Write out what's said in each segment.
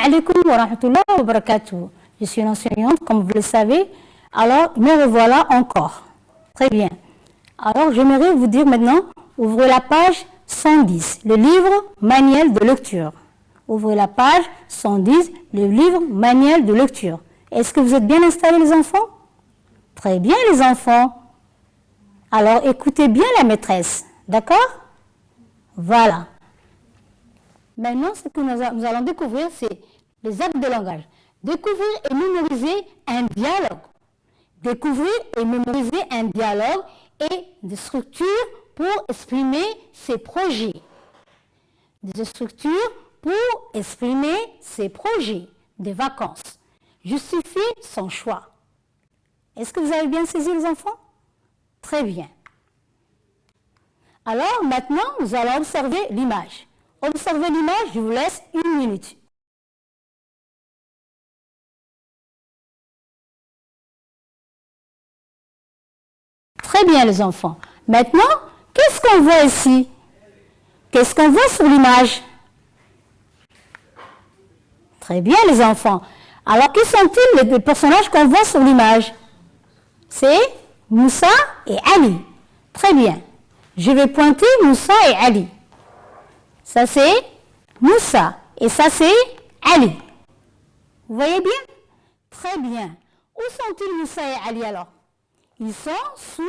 alaikum wa rahmatullahi wa barakatuh. Je suis une enseignante, comme vous le savez. Alors, me revoilà encore. Très bien. Alors, j'aimerais vous dire maintenant, ouvrez la page 110, le livre manuel de lecture. Ouvrez la page 110, le livre manuel de lecture. Est-ce que vous êtes bien installés, les enfants? Très bien, les enfants. Alors, écoutez bien la maîtresse. D'accord? Voilà. Maintenant, ce que nous allons découvrir, c'est les actes de langage. Découvrir et mémoriser un dialogue. Découvrir et mémoriser un dialogue et des structures pour exprimer ses projets. Des structures pour exprimer ses projets de vacances. Justifier son choix. Est-ce que vous avez bien saisi, les enfants? Très bien. Alors, maintenant, nous allons observer l'image. Observez l'image, je vous laisse 1 minute. Très bien, les enfants. Maintenant, qu'est-ce qu'on voit ici? Qu'est-ce qu'on voit sur l'image? Très bien, les enfants. Alors, qui sont-ils les personnages qu'on voit sur l'image? C'est Moussa et Ali. Très bien. Je vais pointer Moussa et Ali. Ça, c'est Moussa. Et ça, c'est Ali. Vous voyez bien? Très bien. Où sont-ils, Moussa et Ali, alors? Ils sont sous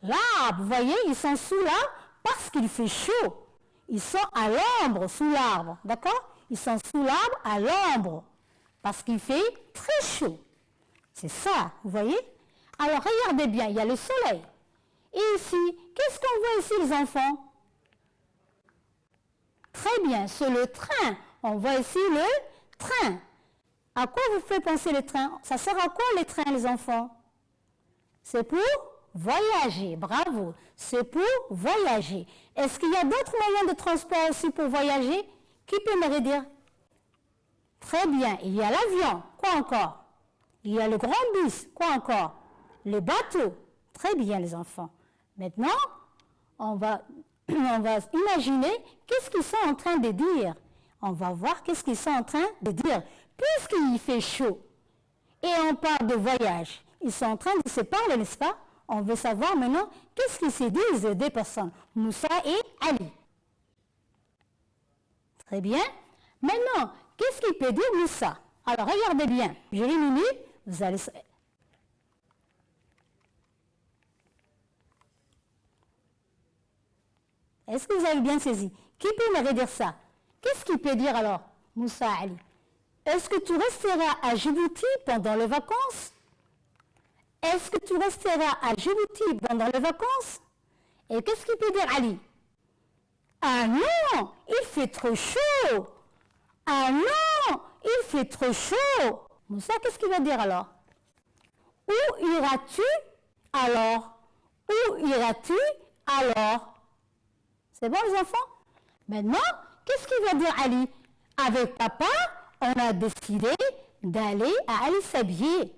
l'arbre. Vous voyez, ils sont sous l'arbre parce qu'il fait chaud. Ils sont à l'ombre sous l'arbre. D'accord? Ils sont sous l'arbre à l'ombre parce qu'il fait très chaud. C'est ça, vous voyez? Alors, regardez bien, il y a le soleil. Et ici, qu'est-ce qu'on voit ici, les enfants? Très bien, c'est le train. On voit ici le train. À quoi vous fait penser le train? Ça sert à quoi les trains, les enfants? C'est pour voyager, bravo. C'est pour voyager. Est-ce qu'il y a d'autres moyens de transport aussi pour voyager? Qui peut me redire? Très bien, il y a l'avion. Quoi encore? Il y a le grand bus. Quoi encore? Le bateau. Très bien, les enfants. Maintenant, on va imaginer qu'est-ce qu'ils sont en train de dire. On va voir qu'est-ce qu'ils sont en train de dire. Puisqu'il fait chaud et on parle de voyage, ils sont en train de se parler, n'est-ce pas? On veut savoir maintenant qu'est-ce qu'ils se disent des personnes, Moussa et Ali. Très bien. Maintenant, qu'est-ce qu'il peut dire Moussa? Alors, regardez bien. Je l'élimine. Vous allez... Est-ce que vous avez bien saisi? Qui peut me redire ça? Qu'est-ce qu'il peut dire alors, Moussa Ali? Est-ce que tu resteras à Djibouti pendant les vacances? Est-ce que tu resteras à Djibouti pendant les vacances? Et qu'est-ce qu'il peut dire Ali? Ah non, il fait trop chaud. Ah non, il fait trop chaud. Moussa, qu'est-ce qu'il va dire alors? Où iras-tu alors? Où iras-tu alors? C'est bon, les enfants? Maintenant, qu'est-ce qu'il va dire Ali? Avec papa, on a décidé d'aller à Ali s'habiller.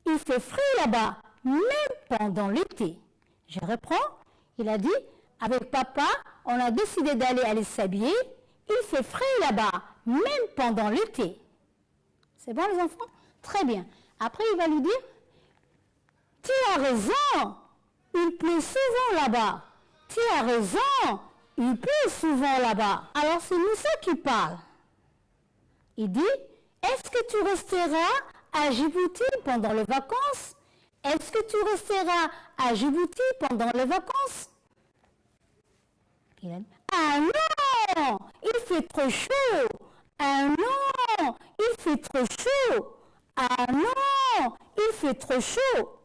Il fait frais là-bas, même pendant l'été. Je reprends. Il a dit, avec papa, on a décidé d'aller à Ali s'habiller. Il fait frais là-bas, même pendant l'été. C'est bon, les enfants? Très bien. Après, il va lui dire, tu as raison, il pleut souvent là-bas. Tu as raison, il pleut souvent là-bas. Alors c'est Moussa qui parle. Il dit, est-ce que tu resteras à Djibouti pendant les vacances? Est-ce que tu resteras à Djibouti pendant les vacances? Il a dit, ah non, il fait trop chaud. Ah non, il fait trop chaud. Ah non, il fait trop chaud.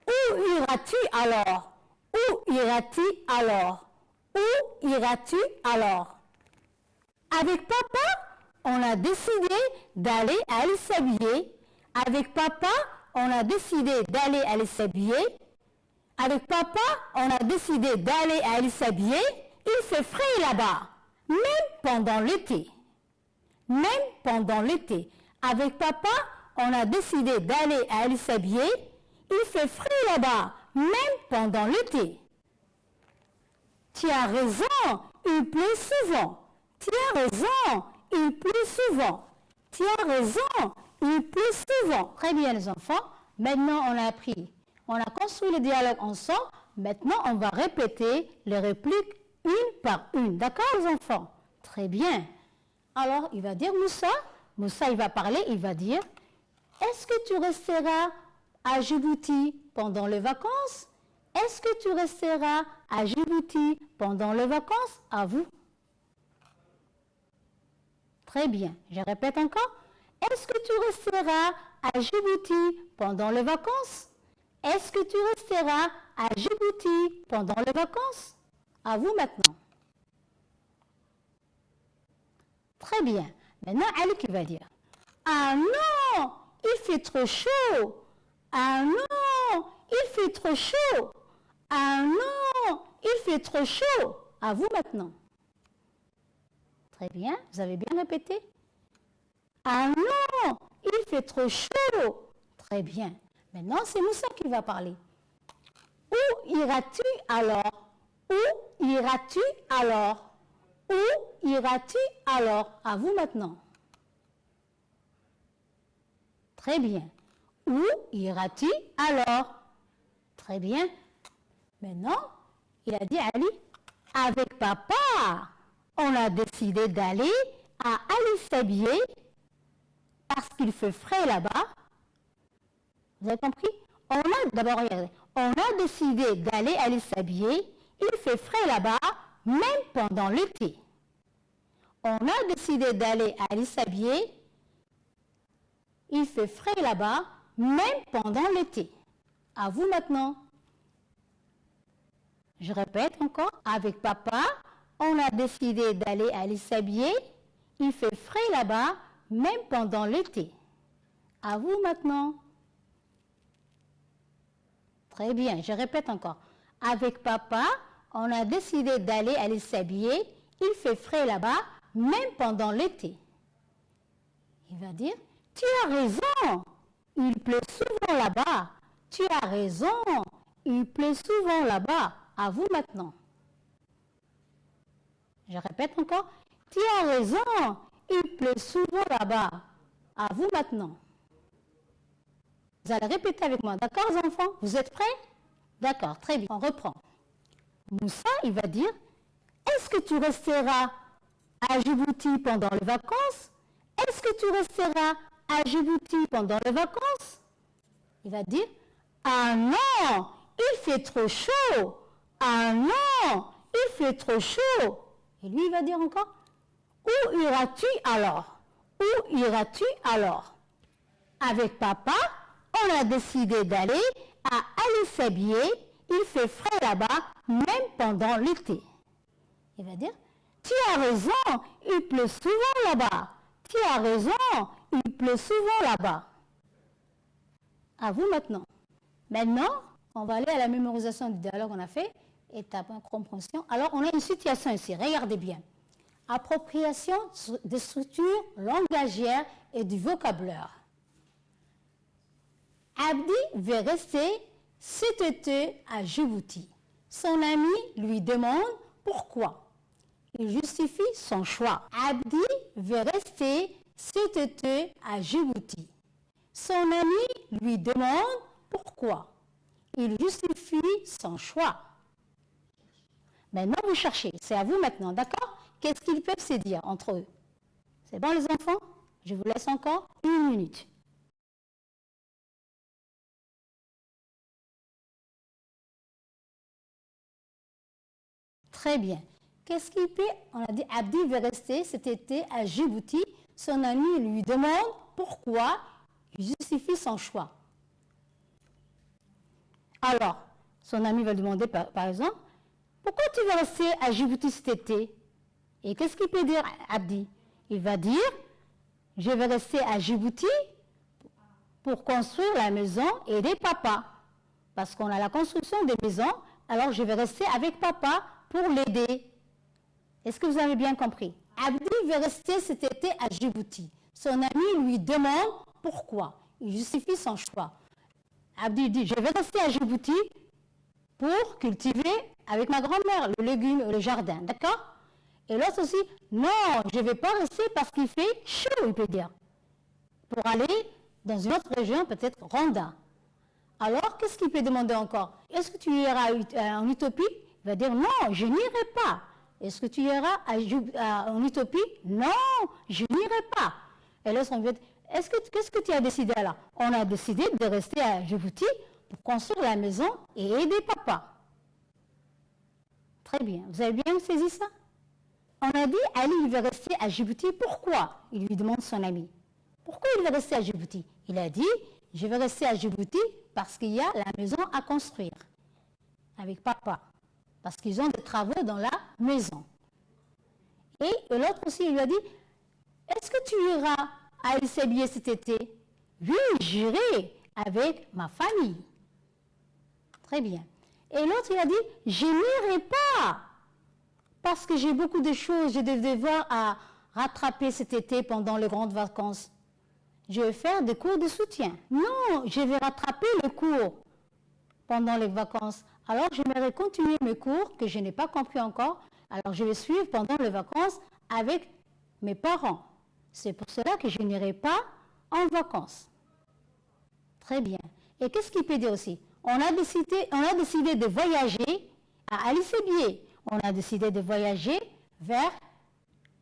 Où iras-tu alors? Où iras-tu alors? Où iras-tu alors? Avec papa, on a décidé d'aller à Ali s'habiller. Avec papa, on a décidé d'aller à Ali s'habiller. Avec papa, on a décidé d'aller à Ali s'habiller. Il fait frais là-bas, même pendant l'été. Même pendant l'été. Avec papa, on a décidé d'aller à Ali s'habiller. Il fait frais là-bas, même pendant l'été. Tu as raison, il pleut souvent. Tu as raison, il pleut souvent. Tu as raison, il pleut souvent. Très bien les enfants. Maintenant on a appris, on a construit le dialogue ensemble. Maintenant on va répéter les répliques une par une. D'accord les enfants? Très bien. Alors il va dire Moussa. Moussa il va parler, il va dire, est-ce que tu resteras à Djibouti pendant les vacances? Est-ce que tu resteras à Djibouti pendant les vacances? À vous. Très bien. Je répète encore. Est-ce que tu resteras à Djibouti pendant les vacances? Est-ce que tu resteras à Djibouti pendant les vacances? À vous maintenant. Très bien. Maintenant, Ali qui va dire. Ah non, il fait trop chaud. Ah non, il fait trop chaud. Ah non, il fait trop chaud. À vous maintenant. Très bien, vous avez bien répété. Ah non, il fait trop chaud. Très bien. Maintenant, c'est Moussa qui va parler. Où iras-tu alors? Où iras-tu alors? Où iras-tu alors? À vous maintenant. Très bien. Où iras-tu alors? Très bien. Maintenant, il a dit à Ali, avec papa, on a décidé d'aller à Ali s'habiller parce qu'il fait frais là-bas. Vous avez compris? D'abord, regardez, on a décidé d'aller à Ali s'habiller, il fait frais là-bas, même pendant l'été. On a décidé d'aller à Ali s'habiller, il fait frais là-bas, même pendant l'été. À vous maintenant. Je répète encore, avec papa, on a décidé d'aller à s'habiller, il fait frais là-bas, même pendant l'été. À vous maintenant. Très bien, je répète encore. Avec papa, on a décidé d'aller à s'habiller, il fait frais là-bas, même pendant l'été. Il va dire, tu as raison, il pleut souvent là-bas. Tu as raison, il pleut souvent là-bas. À vous maintenant. Je répète encore. Tu as raison, il pleut souvent là-bas. À vous maintenant. Vous allez répéter avec moi. D'accord, les enfants? Vous êtes prêts? D'accord, très bien. On reprend. Moussa, il va dire, est-ce que tu resteras à Djibouti pendant les vacances? Est-ce que tu resteras à Djibouti pendant les vacances? Il va dire, ah non, il fait trop chaud. Ah non, il fait trop chaud. Et lui, il va dire encore, où iras-tu alors? Où iras-tu alors? Avec papa, on a décidé d'aller à Ali s'habiller. Il fait frais là-bas, même pendant l'été. Il va dire, tu as raison, il pleut souvent là-bas. Tu as raison, il pleut souvent là-bas. À vous maintenant. Maintenant, on va aller à la mémorisation du dialogue qu'on a fait. Étape 1, compréhension. Alors, on a une situation ici. Regardez bien. Appropriation des structures langagières et du vocabulaire. Abdi veut rester cet été à Djibouti. Son ami lui demande pourquoi. Il justifie son choix. Abdi veut rester cet été à Djibouti. Son ami lui demande pourquoi. Il justifie son choix. Maintenant, vous cherchez. C'est à vous maintenant, d'accord? Qu'est-ce qu'ils peuvent se dire entre eux? C'est bon, les enfants? Je vous laisse encore 1 minute. Très bien. Qu'est-ce qu'il peut? On a dit Abdi veut rester cet été à Djibouti. Son ami lui demande pourquoi. Il justifie son choix. Alors, son ami va demander par exemple, pourquoi tu vas rester à Djibouti cet été? Et qu'est-ce qu'il peut dire Abdi? Il va dire, je vais rester à Djibouti pour construire la maison et aider papa. Parce qu'on a la construction des maisons, alors je vais rester avec papa pour l'aider. Est-ce que vous avez bien compris? Abdi veut rester cet été à Djibouti. Son ami lui demande pourquoi. Il justifie son choix. Abdi dit, je vais rester à Djibouti pour cultiver avec ma grand-mère le légume, le jardin, d'accord? Et l'autre aussi, non, je ne vais pas rester parce qu'il fait chaud, il peut dire. Pour aller dans une autre région, peut-être Rwanda. Alors, qu'est-ce qu'il peut demander encore? Est-ce que tu iras en Éthiopie? Il va dire, non, je n'irai pas. Est-ce que tu iras en Éthiopie? Non, je n'irai pas. Et là, on va dire, qu'est-ce que tu as décidé là? On a décidé de rester à Djibouti pour construire la maison et aider papa. Très bien. Vous avez bien saisi ça? On a dit, Ali, il veut rester à Djibouti. Pourquoi? Il lui demande son ami. Pourquoi il veut rester à Djibouti? Il a dit, je vais rester à Djibouti parce qu'il y a la maison à construire avec papa. Parce qu'ils ont des travaux dans la maison. Et l'autre aussi, il lui a dit, est-ce que tu iras à El Sebier cet été? Oui, j'irai avec ma famille. Très bien. Et l'autre, il a dit, je n'irai pas parce que j'ai beaucoup de choses, j'ai des devoirs à rattraper cet été pendant les grandes vacances. Je vais faire des cours de soutien. Non, je vais rattraper le cours pendant les vacances. Alors, j'aimerais continuer mes cours que je n'ai pas compris encore. Alors, je vais suivre pendant les vacances avec mes parents. C'est pour cela que je n'irai pas en vacances. Très bien. Et qu'est-ce qu'il peut dire aussi? On a décidé de voyager à El Sebier. On a décidé de voyager vers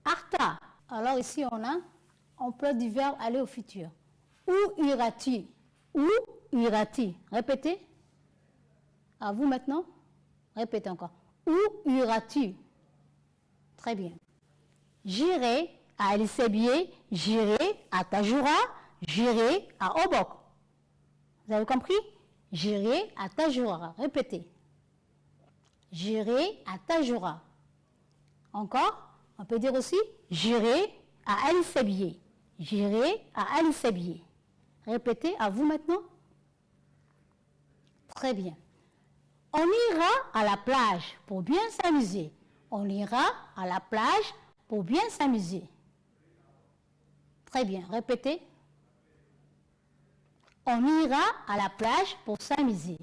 Arta. Alors ici, on a emploi du verbe aller au futur. Où iras-tu? Où iras-tu? Répétez. À vous maintenant. Répétez encore. Où iras-tu? Très bien. J'irai à El Sebier, j'irai à Tajoura, j'irai à Obok. Vous avez compris? J'irai à Tajoura. Répétez. J'irai à Tajoura. Encore, on peut dire aussi, j'irai à El Sebier. J'irai à El Sebier. Répétez, à vous maintenant. Très bien. On ira à la plage pour bien s'amuser. On ira à la plage pour bien s'amuser. Très bien, répétez. On ira à la plage pour s'amuser.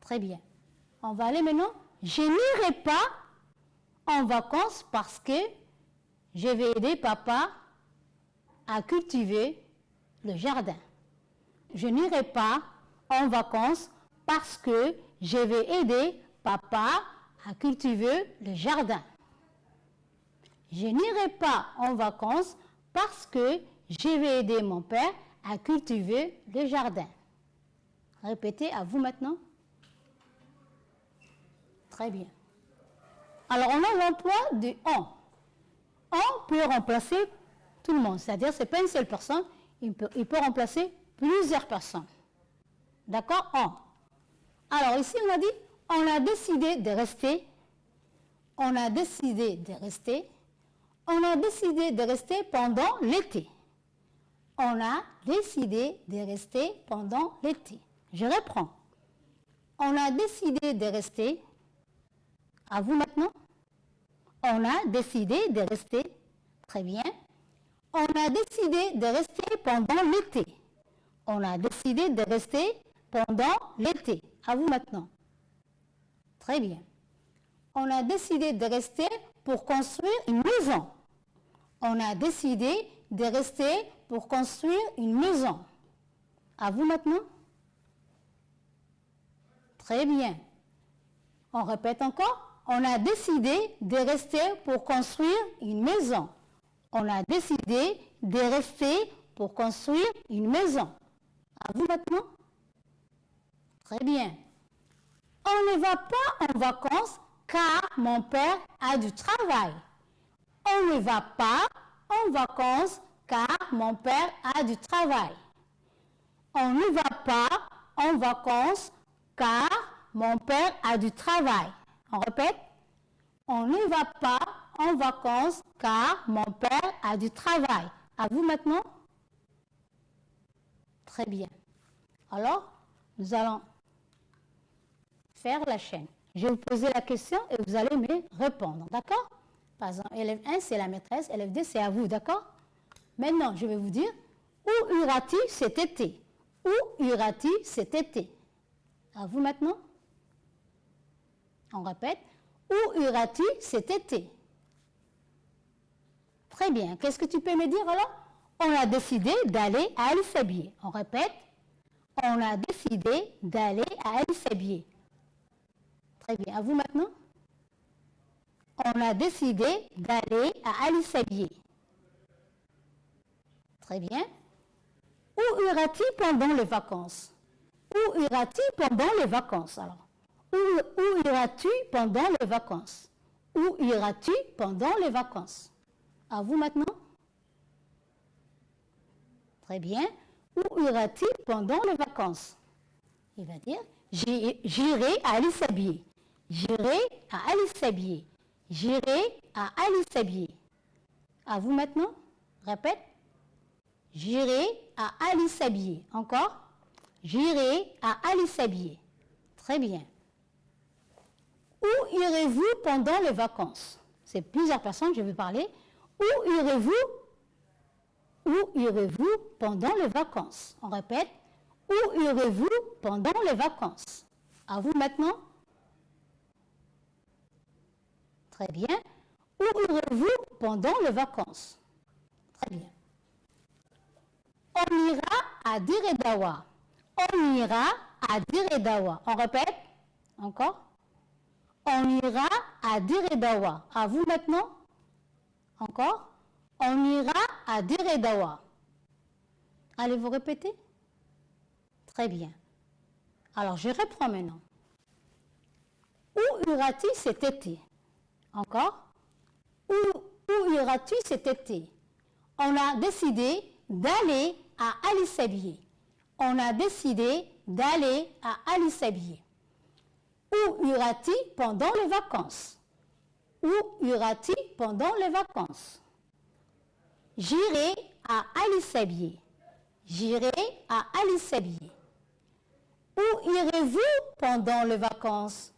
Très bien. On va aller maintenant. Je n'irai pas en vacances parce que je vais aider papa à cultiver le jardin. Je n'irai pas en vacances parce que je vais aider papa à cultiver le jardin. Je n'irai pas en vacances parce que je vais aider mon père à cultiver le jardin. Répétez, à vous maintenant. Très bien. Alors, on a l'emploi de « on ». « On » peut remplacer tout le monde. C'est-à-dire, ce n'est pas une seule personne. Il peut remplacer plusieurs personnes. D'accord? « On ». Alors, ici, on a dit « on a décidé de rester ». On a décidé de rester. On a décidé de rester pendant l'été. On a décidé de rester pendant l'été. Je reprends. On a décidé de rester. À vous maintenant. On a décidé de rester. Très bien. On a décidé de rester pendant l'été. On a décidé de rester pendant l'été. À vous maintenant. Très bien. On a décidé de rester pour construire une maison. On a décidé de rester pour construire une maison. À vous maintenant. Très bien. On répète encore. On a décidé de rester pour construire une maison. On a décidé de rester pour construire une maison. À vous maintenant. Très bien. On ne va pas en vacances car mon père a du travail. On ne va pas en vacances car mon père a du travail. On ne va pas en vacances car mon père a du travail. On répète. On ne va pas en vacances car mon père a du travail. À vous maintenant. Très bien. Alors, nous allons faire la chaîne. Je vais vous poser la question et vous allez me répondre. D'accord? Par exemple, élève 1, c'est la maîtresse. Élève 2, c'est à vous. D'accord? Maintenant, je vais vous dire, où iras-tu cet été? Où iras-tu cet été? À vous maintenant. On répète. Où iras-tu cet été? Très bien. Qu'est-ce que tu peux me dire alors? On a décidé d'aller à Ali Sabieh. On répète. On a décidé d'aller à Ali Sabieh. Très bien. À vous maintenant? On a décidé d'aller à Ali Sabieh. Très bien. Où iras-tu pendant les vacances? Où iras-tu pendant les vacances alors? Où iras-tu pendant les vacances? Où iras-tu pendant les vacances? À vous maintenant? Très bien. Où iras-tu pendant les vacances? Il va dire, j'irai à Ali Sabieh. J'irai à Ali Sabieh. J'irai à Ali Sabieh. À vous maintenant? Répète. J'irai à Ali Sabieh. Encore. J'irai à Ali Sabieh. Très bien. Où irez-vous pendant les vacances? C'est plusieurs personnes, je vais parler. Où irez-vous? Où irez-vous pendant les vacances? On répète. Où irez-vous pendant les vacances? À vous maintenant. Très bien. Où irez-vous pendant les vacances? Très bien. On ira à Dire-et-Dawa. On ira à Dire-et-Dawa. On répète. Encore. On ira à Dire-et-Dawa. À vous maintenant. Encore. On ira à Dire-et-Dawa. Allez-vous répéter? Très bien. Alors, je reprends maintenant. Où iras-tu cet été? Encore. Où iras-tu cet été? On a décidé d'aller à Ali Sabieh. On a décidé d'aller à Ali Sabieh. Où iras-tu pendant les vacances? Où iras-tu pendant les vacances? J'irai à Ali Sabieh. J'irai à Ali Sabieh. Où irez-vous pendant les vacances?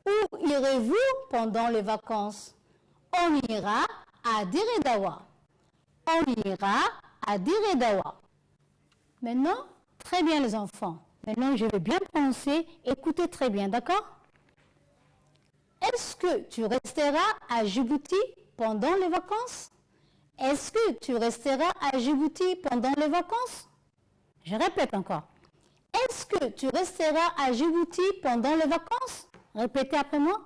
Où irez-vous pendant les vacances? On ira à Dire-et-Dawa. On ira à Dire-et-Dawa. Maintenant, très bien les enfants. Maintenant, je vais bien prononcer. Écoutez très bien, d'accord? Est-ce que tu resteras à Djibouti pendant les vacances? Est-ce que tu resteras à Djibouti pendant les vacances? Je répète encore. Est-ce que tu resteras à Djibouti pendant les vacances? Répétez après moi.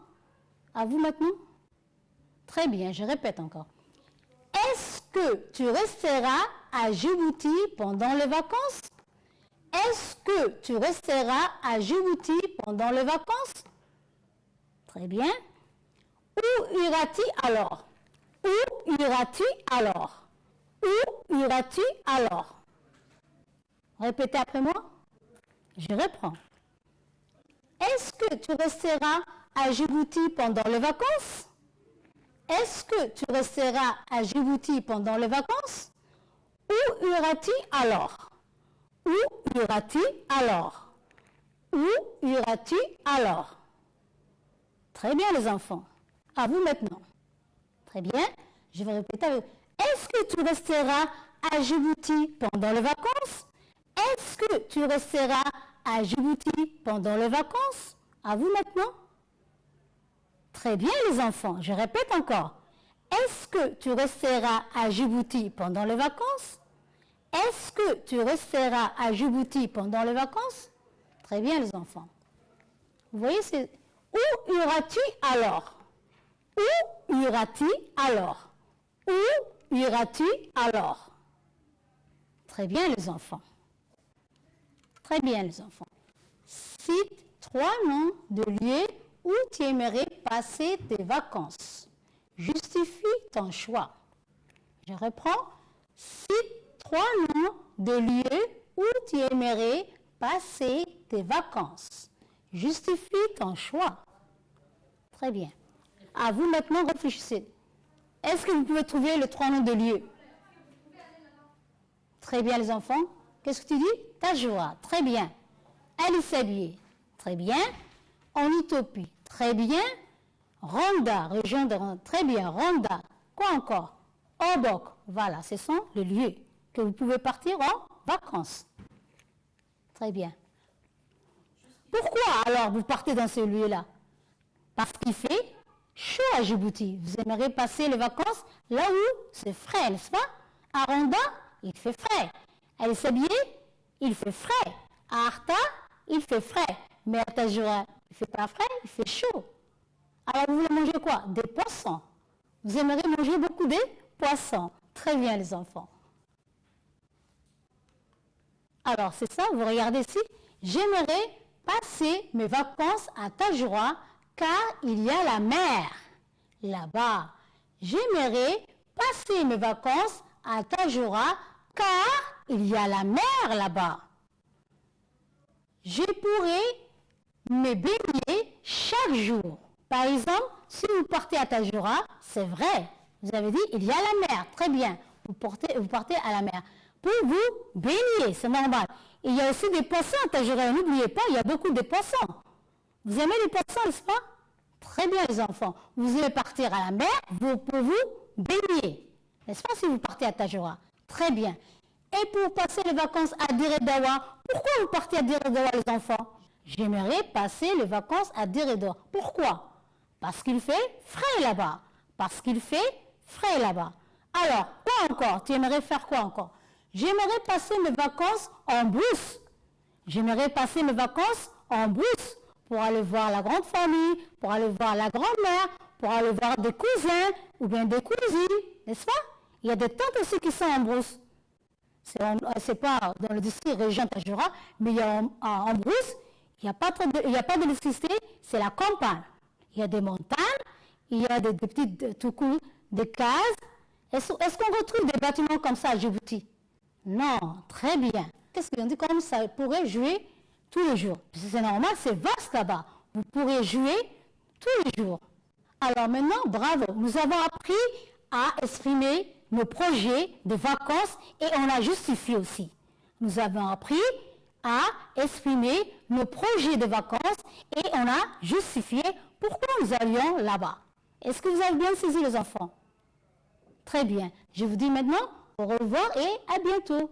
À vous maintenant. Très bien, je répète encore. Est-ce que tu resteras à Djibouti pendant les vacances? Est-ce que tu resteras à Djibouti pendant les vacances? Très bien. Où iras-tu alors? Où iras-tu alors? Où iras-tu alors? Répétez après moi. Je reprends. Est-ce que tu resteras à Djibouti pendant les vacances? Est-ce que tu resteras à Djibouti pendant les vacances? Où iras-tu alors? Où iras-tu alors? Où iras-tu alors? Très bien les enfants. À vous maintenant. Très bien. Je vais répéter avec vous. Est-ce que tu resteras à Djibouti pendant les vacances? Est-ce que tu resteras à Djibouti pendant les vacances? À vous maintenant. Très bien les enfants. Je répète encore. Est-ce que tu resteras à Djibouti pendant les vacances? Est-ce que tu resteras à Djibouti pendant les vacances? Très bien les enfants. Vous voyez, c'est où iras-tu alors? Où iras-tu alors? Où iras-tu alors? Très bien les enfants. Très bien les enfants. Cite 3 noms de lieux où tu aimerais passer tes vacances. Justifie ton choix. Je reprends. Cite 3 noms de lieux où tu aimerais passer tes vacances. Justifie ton choix. Très bien. À vous maintenant, réfléchissez. Est-ce que vous pouvez trouver les 3 noms de lieux? Très bien les enfants. Qu'est-ce que tu dis? Tajoura. Très bien. Ali Sabieh. Très bien. En Éthiopie. Très bien. Rwanda, région de Rwanda. Très bien. Rwanda. Quoi encore? Obok. Voilà, ce sont les lieux que vous pouvez partir en vacances. Très bien. Pourquoi alors vous partez dans ces lieux-là? Parce qu'il fait chaud à Djibouti. Vous aimeriez passer les vacances là où c'est frais, n'est-ce pas? À Rwanda, il fait frais. À El Sabié, il fait frais. À Arta, il fait frais. Mais à Tadjoura, il ne fait pas frais, il fait chaud. Alors vous voulez manger quoi? Des poissons. Vous aimeriez manger beaucoup de poissons. Très bien les enfants. Alors c'est ça, vous regardez ici. J'aimerais passer mes vacances à Tadjoura car il y a la mer là-bas. J'aimerais passer mes vacances à Tadjoura car il y a la mer là-bas. Je pourrais me baigner chaque jour. Par exemple, si vous partez à Tadjoura, c'est vrai. Vous avez dit, il y a la mer. Très bien. Vous partez à la mer. Pour vous baigner, c'est normal. Il y a aussi des poissons à Tadjoura. N'oubliez pas, il y a beaucoup de poissons. Vous aimez les poissons, n'est-ce pas? Très bien, les enfants. Vous allez partir à la mer pour vous baigner. N'est-ce pas, si vous partez à Tadjoura? Très bien. Et pour passer les vacances à Diredawa, pourquoi vous partez à Diredawa, les enfants? J'aimerais passer les vacances à Diredawa. Pourquoi? Parce qu'il fait frais là-bas. Parce qu'il fait frais là-bas. Alors, quoi encore? Tu aimerais faire quoi encore? J'aimerais passer mes vacances en brousse. J'aimerais passer mes vacances en brousse pour aller voir la grande famille, pour aller voir la grand-mère, pour aller voir des cousins ou bien des cousines, n'est-ce pas? Il y a des tantes aussi qui sont en brousse. C'est pas dans le district région Tadjoura, mais il y a en brousse, il n'y a pas d'électricité, c'est la campagne. Il y a des montagnes, il y a des petites toucous, des cases. Est-ce qu'on retrouve des bâtiments comme ça à Djibouti? Non, très bien. Qu'est-ce qu'on dit comme ça pourrait jouer tous les jours? C'est normal, c'est vaste là-bas. Vous pourrez jouer tous les jours. Alors maintenant, bravo, nous avons appris à exprimer nos projets de vacances et on a justifié aussi. Nous avons appris à exprimer nos projets de vacances et on a justifié pourquoi nous allions là-bas. Est-ce que vous avez bien saisi les enfants? Très bien. Je vous dis maintenant au revoir et à bientôt.